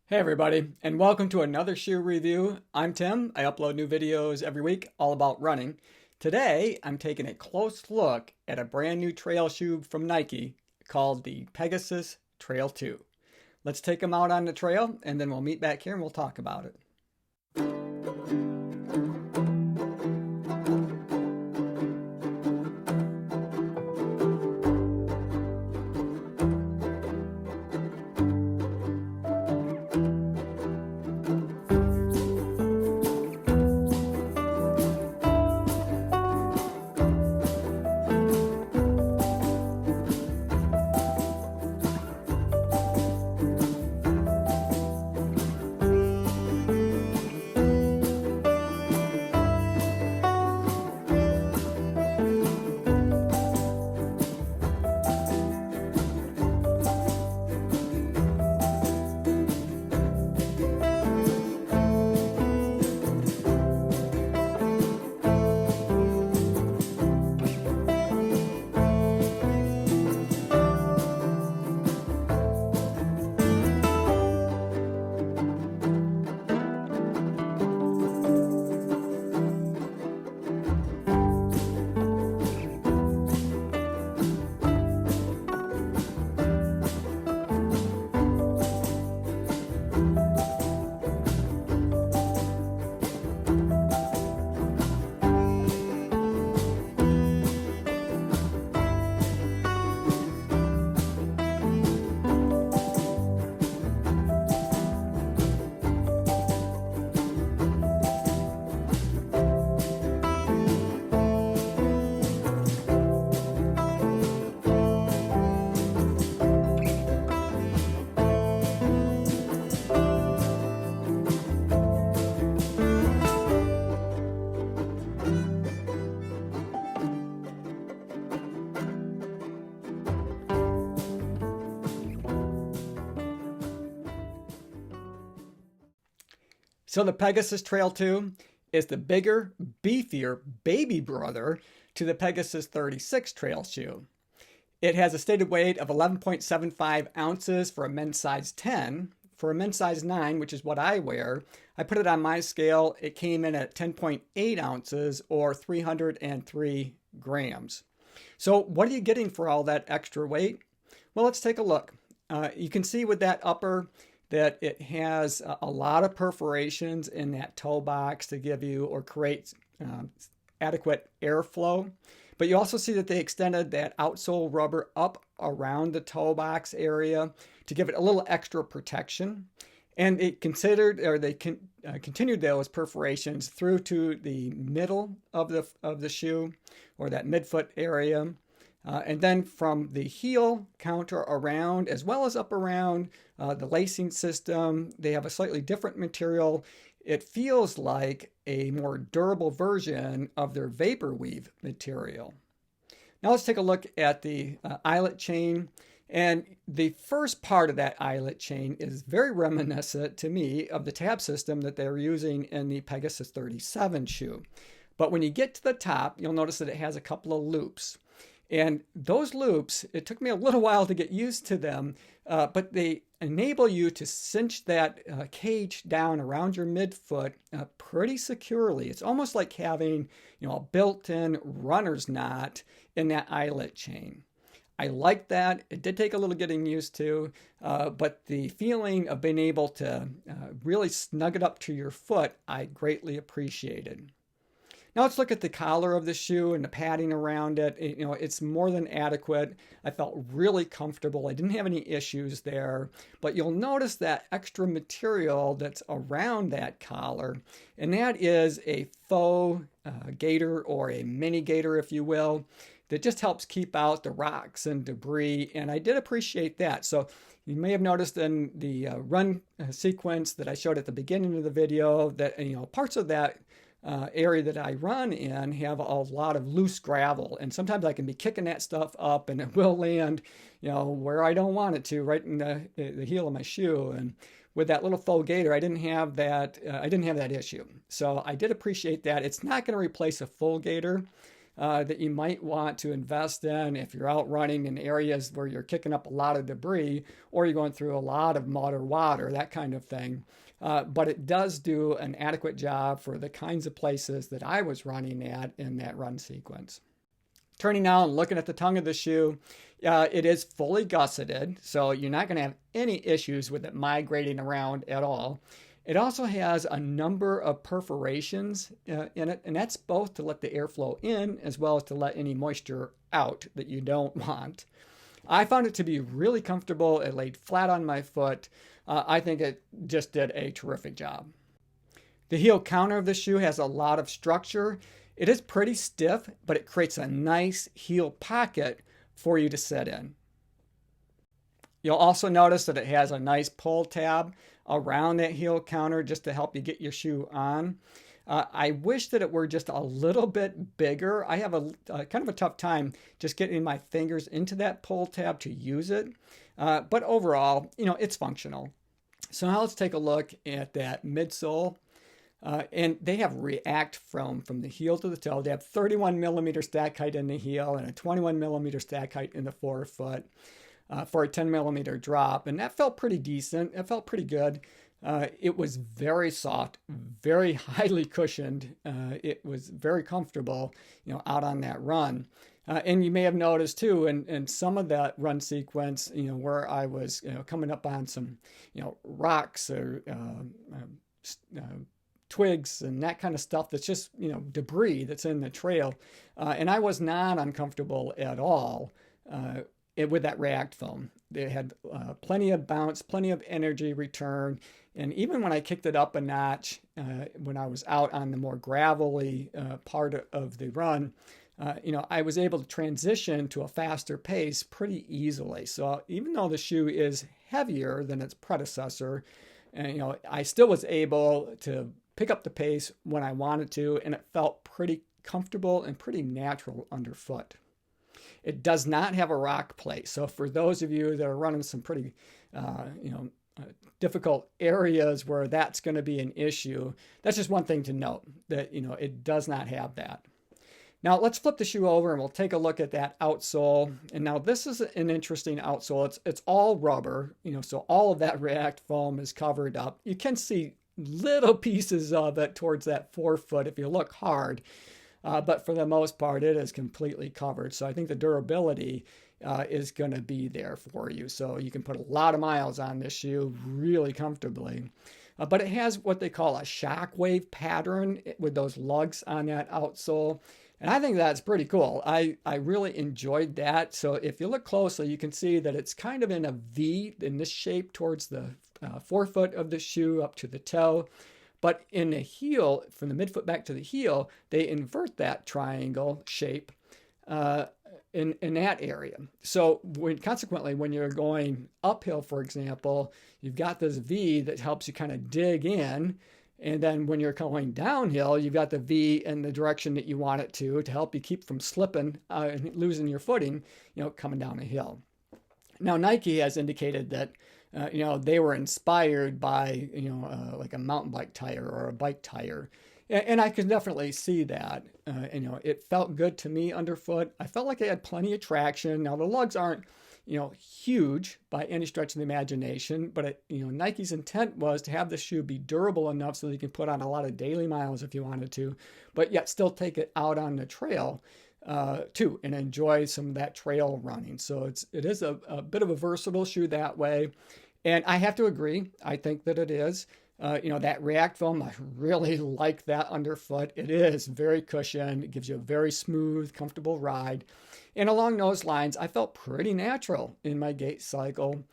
Hey everybody, and welcome to another shoe review. I'm Tim. I upload new videos every week all about running. Today, I'm taking a close look at a brand new trail shoe from Nike called the Pegasus Trail 2. Let's take them out on the trail and then we'll meet back here and we'll talk about it. So the Pegasus Trail 2 is the bigger, beefier baby brother to the Pegasus 36 trail shoe. It has a stated weight of 11.75 ounces for a men's size 10. For a men's size 9, which is what I wear, I put it on my scale. It came in at 10.8 ounces or 303 grams. So what are you getting for all that extra weight? Well, let's take a look. You can see with that upper that it has a lot of perforations in that toe box to give you or create adequate airflow. But you also see that they extended that outsole rubber up around the toe box area to give it a little extra protection. And it continued those perforations through to the middle of the shoe or that midfoot area. And then from the heel counter around, as well as up around the lacing system, they have a slightly different material. It feels like a more durable version of their vapor weave material. Now let's take a look at the eyelet chain. And the first part of that eyelet chain is very reminiscent to me of the tab system that they're using in the Pegasus 37 shoe. But when you get to the top, you'll notice that it has a couple of loops. And those loops, it took me a little while to get used to them, but they enable you to cinch that cage down around your midfoot pretty securely. It's almost like having, a built-in runner's knot in that eyelet chain. I like that. It did take a little getting used to, but the feeling of being able to really snug it up to your foot, I greatly appreciated. Now let's look at the collar of the shoe and the padding around it. It's more than adequate. I felt really comfortable. I didn't have any issues there. But you'll notice that extra material that's around that collar, and that is a faux gaiter or a mini gaiter, if you will, that just helps keep out the rocks and debris. And I did appreciate that. So you may have noticed in the run sequence that I showed at the beginning of the video that parts of that area that I run in have a lot of loose gravel, and sometimes I can be kicking that stuff up and it will land where I don't want it to, right in the heel of my shoe. And with that little faux gaiter, I didn't have that issue. So I did appreciate that. It's not going to replace a full gaiter, that you might want to invest in if you're out running in areas where you're kicking up a lot of debris or you're going through a lot of mud or water, that kind of thing. But it does do an adequate job for the kinds of places that I was running at in that run sequence. Turning now and looking at the tongue of the shoe, it is fully gusseted, so you're not going to have any issues with it migrating around at all. It also has a number of perforations in it, and that's both to let the air flow in as well as to let any moisture out that you don't want. I found it to be really comfortable. It laid flat on my foot. I think it just did a terrific job. The heel counter of the shoe has a lot of structure. It is pretty stiff, but it creates a nice heel pocket for you to sit in. You'll also notice that it has a nice pull tab around that heel counter just to help you get your shoe on. I wish that it were just a little bit bigger. I have a kind of a tough time just getting my fingers into that pull tab to use it. But overall, it's functional. So now let's take a look at that midsole. And they have React from the heel to the toe. They have 31 millimeter stack height in the heel and a 21 millimeter stack height in the forefoot for a 10 millimeter drop. And that felt pretty decent. It felt pretty good. It was very soft, very highly cushioned. It was very comfortable, out on that run. And you may have noticed too, in some of that run sequence, where I was, coming up on some, rocks or twigs and that kind of stuff that's just, debris that's in the trail. And I was not uncomfortable at all with that React foam. They had plenty of bounce, plenty of energy return. And even when I kicked it up a notch, when I was out on the more gravelly part of the run, I was able to transition to a faster pace pretty easily. So even though the shoe is heavier than its predecessor, I still was able to pick up the pace when I wanted to, and it felt pretty comfortable and pretty natural underfoot. It does not have a rock plate. So for those of you that are running some pretty, difficult areas where that's going to be an issue, that's just one thing to note, that, it does not have that. Now let's flip the shoe over and we'll take a look at that outsole. And now this is an interesting outsole. It's all rubber, so all of that React foam is covered up. You can see little pieces of it towards that forefoot if you look hard. But for the most part, it is completely covered. So I think the durability is going to be there for you. So you can put a lot of miles on this shoe really comfortably. But it has what they call a shockwave pattern with those lugs on that outsole. And I think that's pretty cool. I really enjoyed that. So if you look closely, you can see that it's kind of in a V in this shape towards the forefoot of the shoe up to the toe. But in the heel, from the midfoot back to the heel, they invert that triangle shape in that area. So consequently, when you're going uphill, for example, you've got this V that helps you kind of dig in. And then when you're going downhill, you've got the V in the direction that you want it to help you keep from slipping and losing your footing, coming down a hill. Now, Nike has indicated that, they were inspired by, like a mountain bike tire or a bike tire. And I could definitely see that. It felt good to me underfoot. I felt like it had plenty of traction. Now, the lugs aren't, huge by any stretch of the imagination, but Nike's intent was to have the shoe be durable enough so that you can put on a lot of daily miles if you wanted to, but yet still take it out on the trail too and enjoy some of that trail running. So it is a bit of a versatile shoe that way. And I have to agree, I think that it is. That React foam, I really like that underfoot. It is very cushioned. It gives you a very smooth, comfortable ride. And along those lines, I felt pretty natural in my gait cycle.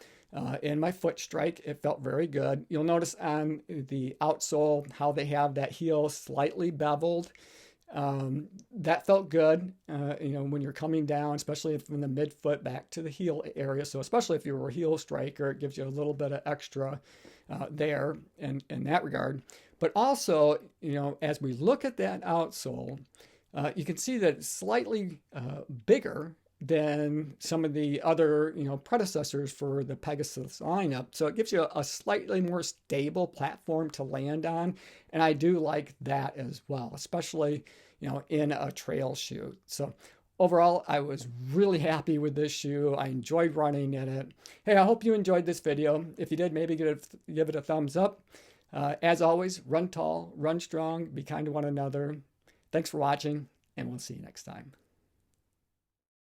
In my foot strike, it felt very good. You'll notice on the outsole how they have that heel slightly beveled. That felt good, when you're coming down, especially from the midfoot back to the heel area. So especially if you were a heel striker, it gives you a little bit of extra there in that regard. But also, as we look at that outsole, you can see that it's slightly bigger than some of the other, predecessors for the Pegasus lineup. So it gives you a slightly more stable platform to land on. And I do like that as well, especially, in a trail shoe. So overall, I was really happy with this shoe. I enjoyed running in it. Hey, I hope you enjoyed this video. If you did, maybe give it a thumbs up. As always, run tall, run strong, be kind to one another. Thanks for watching, and we'll see you next time.